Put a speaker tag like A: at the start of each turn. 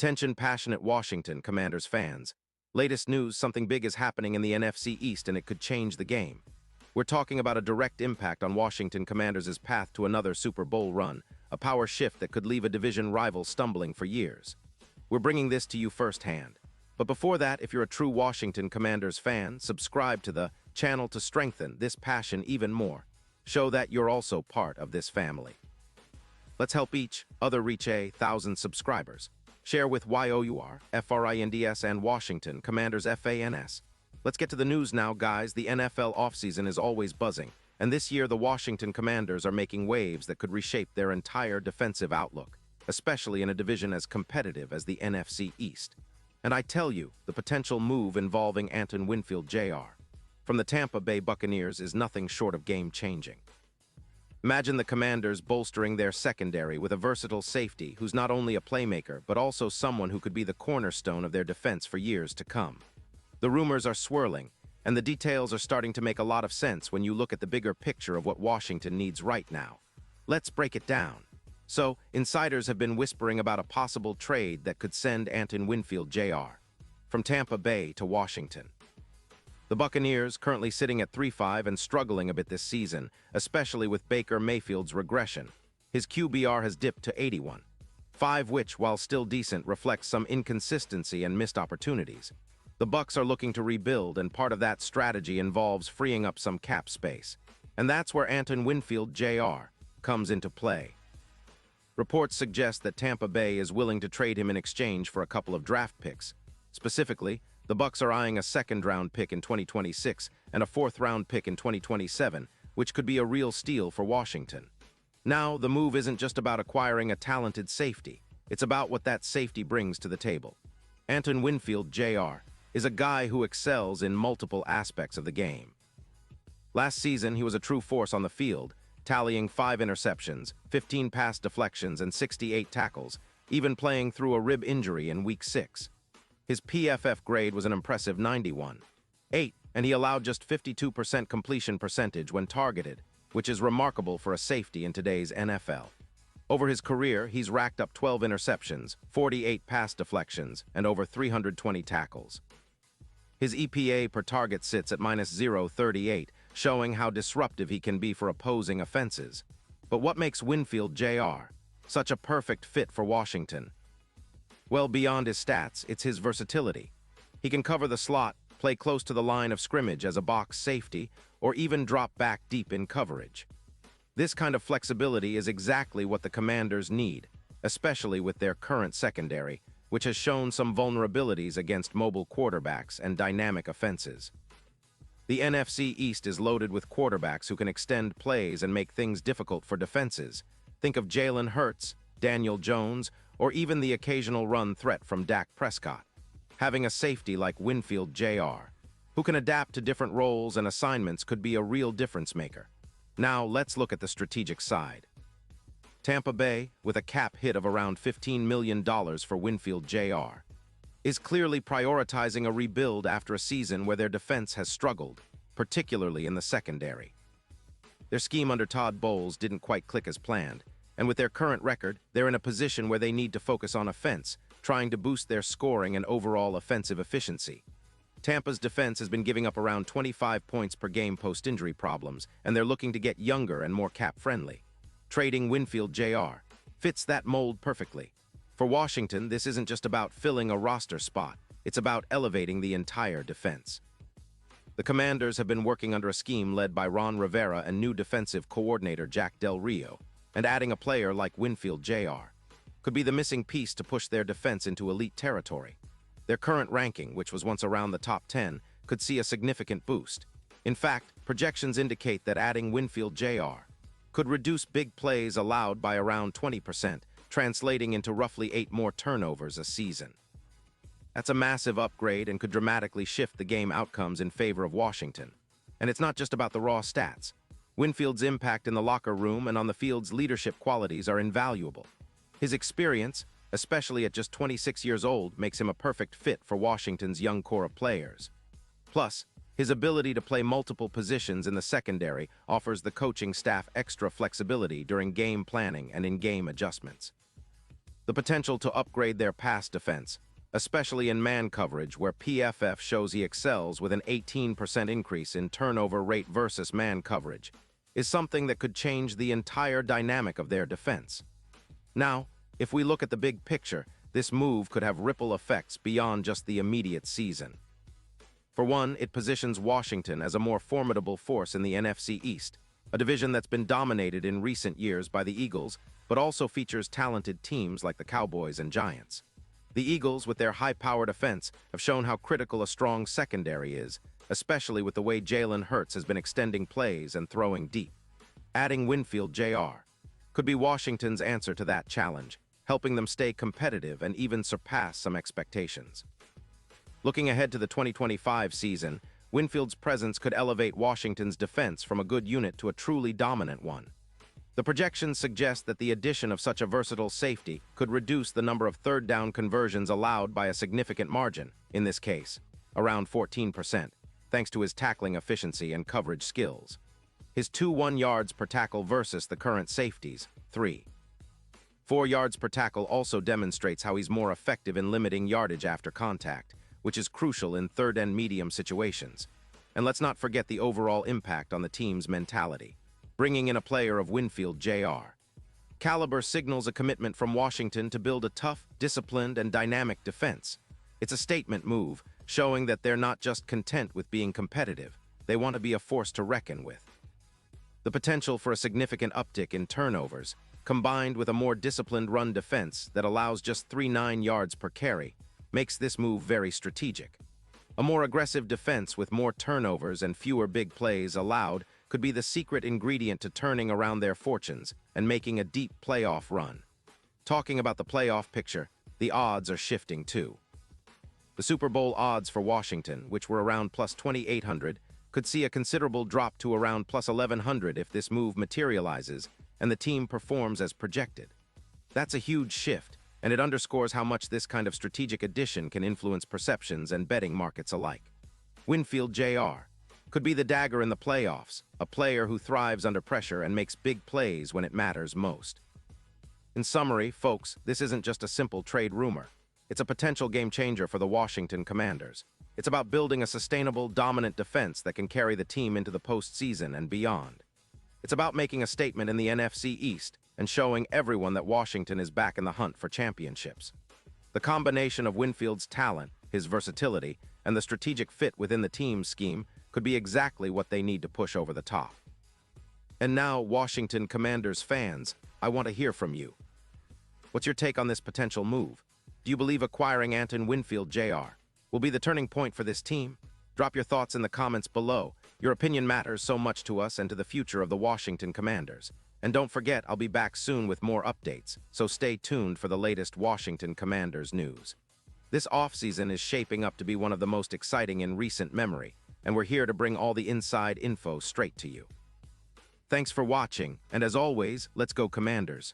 A: Attention passionate Washington Commanders fans. Latest news, something big is happening in the NFC East and it could change the game. We're talking about a direct impact on Washington Commanders' path to another Super Bowl run, a power shift that could leave a division rival stumbling for years. We're bringing this to you firsthand. But before that, if you're a true Washington Commanders fan, subscribe to the channel to strengthen this passion even more. Show that you're also part of this family. Let's help each other reach 1,000 subscribers. Share with YOUR, FRINDS, and Washington Commanders FANS. Let's get to the news now, guys. The NFL offseason is always buzzing, and this year the Washington Commanders are making waves that could reshape their entire defensive outlook, especially in a division as competitive as the NFC East. And I tell you, the potential move involving Antoine Winfield Jr. from the Tampa Bay Buccaneers is nothing short of game-changing. Imagine the Commanders bolstering their secondary with a versatile safety who's not only a playmaker, but also someone who could be the cornerstone of their defense for years to come. The rumors are swirling, and the details are starting to make a lot of sense when you look at the bigger picture of what Washington needs right now. Let's break it down. So, insiders have been whispering about a possible trade that could send Antoine Winfield Jr. from Tampa Bay to Washington. The Buccaneers, currently sitting at 3-5 and struggling a bit this season, especially with Baker Mayfield's regression. His QBR has dipped to 81, 5 which, while still decent, reflects some inconsistency and missed opportunities. The Bucs are looking to rebuild, and part of that strategy involves freeing up some cap space. And that's where Antoine Winfield Jr. comes into play. Reports suggest that Tampa Bay is willing to trade him in exchange for a couple of draft picks. Specifically, the Bucs are eyeing a second-round pick in 2026 and a fourth-round pick in 2027, which could be a real steal for Washington. Now, the move isn't just about acquiring a talented safety. It's about what that safety brings to the table. Antoine Winfield Jr. is a guy who excels in multiple aspects of the game. Last season, he was a true force on the field, tallying 5 interceptions, 15 pass deflections, and 68 tackles, even playing through a rib injury in Week 6. His PFF grade was an impressive 91.8, and he allowed just 52% completion percentage when targeted, which is remarkable for a safety in today's NFL. Over his career, he's racked up 12 interceptions, 48 pass deflections, and over 320 tackles. His EPA per target sits at -0.38, showing how disruptive he can be for opposing offenses. But what makes Winfield Jr. such a perfect fit for Washington? Well, beyond his stats, it's his versatility. He can cover the slot, play close to the line of scrimmage as a box safety, or even drop back deep in coverage. This kind of flexibility is exactly what the Commanders need, especially with their current secondary, which has shown some vulnerabilities against mobile quarterbacks and dynamic offenses. The NFC East is loaded with quarterbacks who can extend plays and make things difficult for defenses. Think of Jalen Hurts, Daniel Jones, or even the occasional run threat from Dak Prescott. Having a safety like Winfield Jr., who can adapt to different roles and assignments, could be a real difference maker. Now, let's look at the strategic side. Tampa Bay, with a cap hit of around $15 million for Winfield Jr., is clearly prioritizing a rebuild after a season where their defense has struggled, particularly in the secondary. Their scheme under Todd Bowles didn't quite click as planned, and with their current record, they're in a position where they need to focus on offense, trying to boost their scoring and overall offensive efficiency. Tampa's defense has been giving up around 25 points per game post-injury problems, and they're looking to get younger and more cap-friendly. Trading Winfield Jr. fits that mold perfectly. For Washington, this isn't just about filling a roster spot, it's about elevating the entire defense. The Commanders have been working under a scheme led by Ron Rivera and new defensive coordinator Jack Del Rio, and adding a player like Winfield Jr. could be the missing piece to push their defense into elite territory. Their current ranking, which was once around the top 10, could see a significant boost. In fact, projections indicate that adding Winfield Jr. could reduce big plays allowed by around 20%, translating into roughly 8 more turnovers a season. That's a massive upgrade and could dramatically shift the game outcomes in favor of Washington. And it's not just about the raw stats. Winfield's impact in the locker room and on the field's leadership qualities are invaluable. His experience, especially at just 26 years old, makes him a perfect fit for Washington's young core of players. Plus, his ability to play multiple positions in the secondary offers the coaching staff extra flexibility during game planning and in-game adjustments. The potential to upgrade their pass defense, especially in man coverage where PFF shows he excels with an 18% increase in turnover rate versus man coverage, is something that could change the entire dynamic of their defense. Now, if we look at the big picture, this move could have ripple effects beyond just the immediate season. For one, it positions Washington as a more formidable force in the NFC East, a division that's been dominated in recent years by the Eagles, but also features talented teams like the Cowboys and Giants. The Eagles, with their high-powered offense, have shown how critical a strong secondary is, especially with the way Jalen Hurts has been extending plays and throwing deep. Adding Winfield Jr. could be Washington's answer to that challenge, helping them stay competitive and even surpass some expectations. Looking ahead to the 2025 season, Winfield's presence could elevate Washington's defense from a good unit to a truly dominant one. The projections suggest that the addition of such a versatile safety could reduce the number of third-down conversions allowed by a significant margin, in this case, around 14%, thanks to his tackling efficiency and coverage skills. His 2.1 yards per tackle versus the current safety's 3.4 yards per tackle also demonstrates how he's more effective in limiting yardage after contact, which is crucial in third and medium situations. And let's not forget the overall impact on the team's mentality. Bringing in a player of Winfield Jr. caliber signals a commitment from Washington to build a tough, disciplined, and dynamic defense. It's a statement move, showing that they're not just content with being competitive, they want to be a force to reckon with. The potential for a significant uptick in turnovers, combined with a more disciplined run defense that allows just 3.9 yards per carry, makes this move very strategic. A more aggressive defense with more turnovers and fewer big plays allowed could be the secret ingredient to turning around their fortunes and making a deep playoff run. Talking about the playoff picture, the odds are shifting too. The Super Bowl odds for Washington, which were around plus 2,800, could see a considerable drop to around plus 1,100 if this move materializes and the team performs as projected. That's a huge shift, and it underscores how much this kind of strategic addition can influence perceptions and betting markets alike. Winfield Jr. could be the dagger in the playoffs, a player who thrives under pressure and makes big plays when it matters most. In summary, folks, this isn't just a simple trade rumor. It's a potential game changer for the Washington Commanders. It's about building a sustainable, dominant defense that can carry the team into the postseason and beyond. It's about making a statement in the NFC East and showing everyone that Washington is back in the hunt for championships. The combination of Winfield's talent, his versatility, and the strategic fit within the team's scheme could be exactly what they need to push over the top. And now, Washington Commanders fans, I want to hear from you. What's your take on this potential move? Do you believe acquiring Anton Winfield Jr. will be the turning point for this team? Drop your thoughts in the comments below. Your opinion matters so much to us and to the future of the Washington Commanders. And don't forget, I'll be back soon with more updates, so stay tuned for the latest Washington Commanders news. This offseason is shaping up to be one of the most exciting in recent memory, and we're here to bring all the inside info straight to you. Thanks for watching, and as always, let's go Commanders.